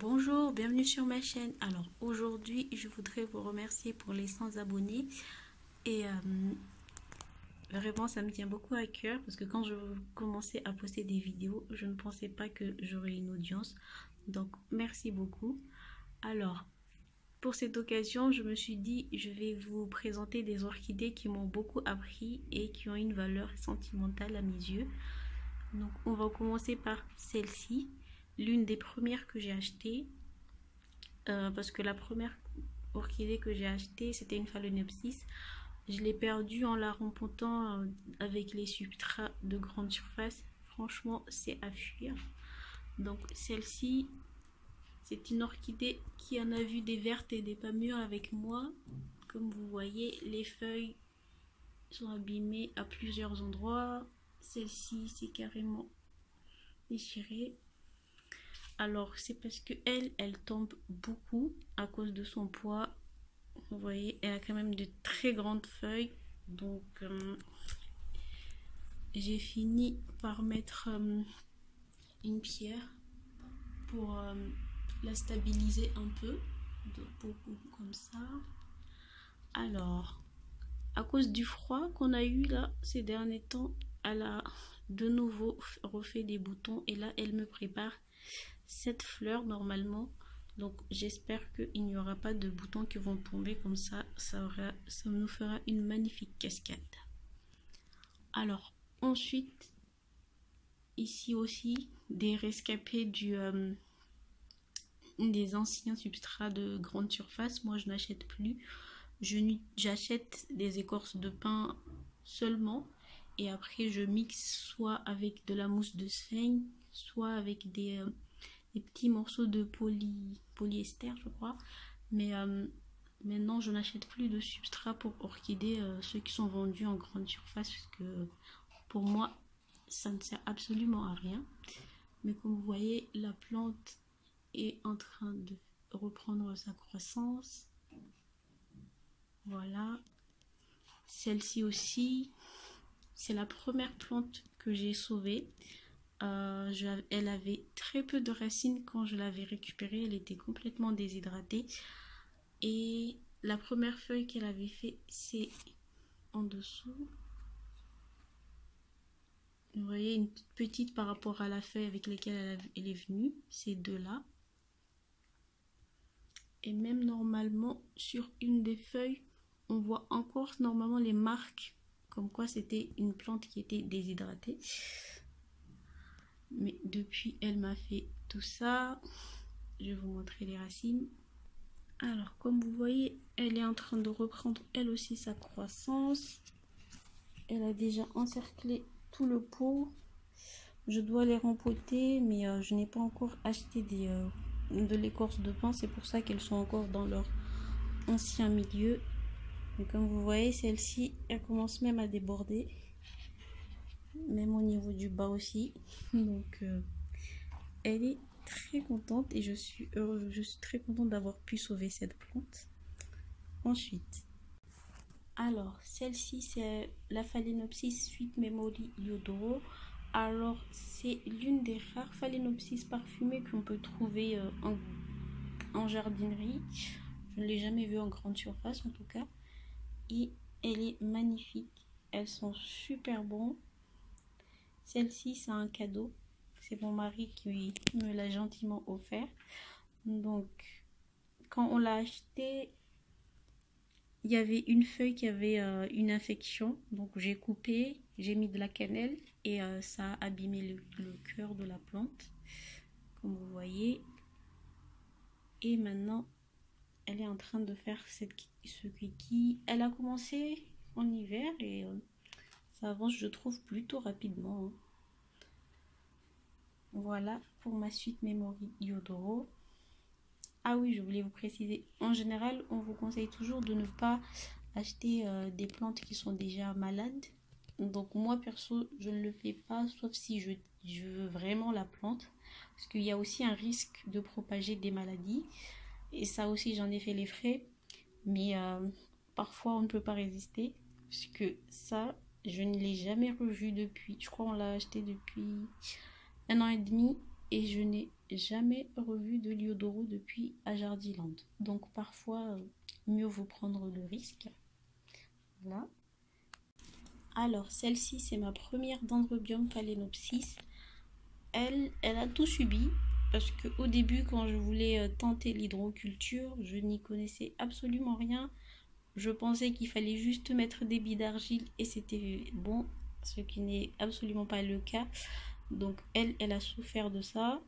Bonjour, bienvenue sur ma chaîne. Alors aujourd'hui, je voudrais vous remercier pour les 100 abonnés et vraiment ça me tient beaucoup à cœur parce que quand je commençais à poster des vidéos, je ne pensais pas que j'aurais une audience. Donc merci beaucoup. Alors pour cette occasion, je me suis dit je vais vous présenter des orchidées qui m'ont beaucoup appris et qui ont une valeur sentimentale à mes yeux. Donc on va commencer par celle-ci, l'une des premières que j'ai achetées. Parce que la première orchidée que j'ai achetée, c'était une phalaenopsis. Je l'ai perdue en la rempotant avec les substrats de grande surface. Franchement, c'est à fuir. Donc celle-ci, c'est une orchidée qui en a vu des vertes et des pas mûres avec moi. Comme vous voyez, les feuilles sont abîmées à plusieurs endroits. Celle-ci, c'est carrément déchirée. Alors c'est parce que elle tombe beaucoup à cause de son poids. Vous voyez, elle a quand même de très grandes feuilles. Donc j'ai fini par mettre une pierre pour la stabiliser un peu. Comme ça. Alors, à cause du froid qu'on a eu là ces derniers temps, elle a de nouveau refait des boutons. Et là, elle me prépare cette fleur normalement. Donc j'espère qu'il n'y aura pas de boutons qui vont tomber comme ça. Ça nous fera une magnifique cascade. Alors ensuite, ici aussi, des rescapés des anciens substrats de grande surface. Moi je n'achète plus. J'achète des écorces de pin seulement. Et après je mixe soit avec de la mousse de seigne, soit avec des petits morceaux de polyester, je crois. Mais maintenant, je n'achète plus de substrat pour orchidées, ceux qui sont vendus en grande surface, parce que pour moi, ça ne sert absolument à rien. Mais comme vous voyez, la plante est en train de reprendre sa croissance. Voilà. Celle-ci aussi, c'est la première plante que j'ai sauvée. Elle avait très peu de racines quand je l'avais récupérée. Elle était complètement déshydratée. Et la première feuille qu'elle avait fait, c'est en dessous. Vous voyez, une toute petite par rapport à la feuille avec laquelle elle est venue. Ces deux-là. Et même normalement, sur une des feuilles, on voit encore normalement les marques. Comme quoi c'était une plante qui était déshydratée. Mais depuis, elle m'a fait tout ça. Je vais vous montrer les racines. Alors, comme vous voyez, elle est en train de reprendre elle aussi sa croissance. Elle a déjà encerclé tout le pot. Je dois les rempoter, mais je n'ai pas encore acheté de l'écorce de pin. C'est pour ça qu'elles sont encore dans leur ancien milieu. Mais comme vous voyez, celle-ci, elle commence même à déborder. Même au niveau du bas aussi. Donc, elle est très contente et je suis très contente d'avoir pu sauver cette plante. Ensuite, alors celle-ci c'est la Phalaenopsis Sweet Memory Iodoro. Alors c'est l'une des rares Phalaenopsis parfumées qu'on peut trouver en jardinerie. Je ne l'ai jamais vue en grande surface en tout cas. Et elle est magnifique. Elles sont super bonnes. Celle-ci c'est un cadeau. C'est mon mari qui me l'a gentiment offert. Donc, quand on l'a acheté, il y avait une feuille qui avait une infection. Donc, j'ai coupé, j'ai mis de la cannelle et ça a abîmé le cœur de la plante. Comme vous voyez. Et maintenant, elle est en train de faire ce kiki. Elle a commencé en hiver et ça avance, je trouve, plutôt rapidement. Voilà pour ma Sweet Memory Iodoro. Ah oui, je voulais vous préciser. En général, on vous conseille toujours de ne pas acheter des plantes qui sont déjà malades. Donc moi, perso, je ne le fais pas, sauf si je veux vraiment la plante. Parce qu'il y a aussi un risque de propager des maladies. Et ça aussi, j'en ai fait les frais. Mais parfois, on ne peut pas résister. Parce que ça, je ne l'ai jamais revu depuis. Je crois qu'on l'a acheté depuis 1 an et demi et je n'ai jamais revu de Liodoro depuis Ajardiland. Donc parfois, mieux vaut prendre le risque. Voilà. Alors, celle-ci, c'est ma première Dendrobium phalaenopsis. Elle a tout subi parce qu'au début, quand je voulais tenter l'hydroculture, je n'y connaissais absolument rien. Je pensais qu'il fallait juste mettre des billes d'argile et c'était bon, ce qui n'est absolument pas le cas. Donc elle a souffert de ça.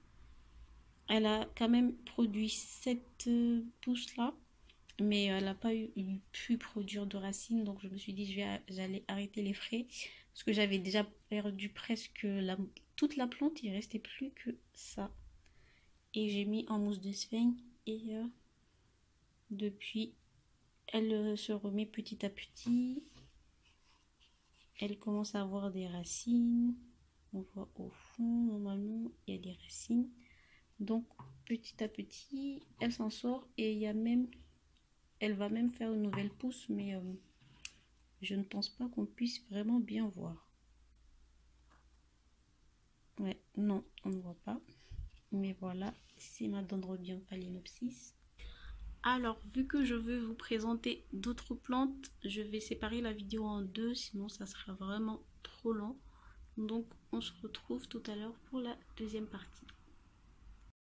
Elle a quand même produit 7 pousses là, mais elle n'a pas pu produire de racines. Donc je me suis dit j'allais arrêter les frais parce que j'avais déjà perdu presque toute la plante. Il ne restait plus que ça. Et j'ai mis en mousse de Sveng et depuis elle se remet petit à petit. Elle commence à avoir des racines. On voit au fond, normalement, il y a des racines. Donc, petit à petit, elle s'en sort et il y a même, elle va même faire une nouvelle pousse, mais je ne pense pas qu'on puisse vraiment bien voir. Ouais, non, on ne voit pas. Mais voilà, c'est ma Dendrobium phalaenopsis. Alors, vu que je veux vous présenter d'autres plantes, je vais séparer la vidéo en deux, sinon ça sera vraiment trop long. Donc, on se retrouve tout à l'heure pour la deuxième partie.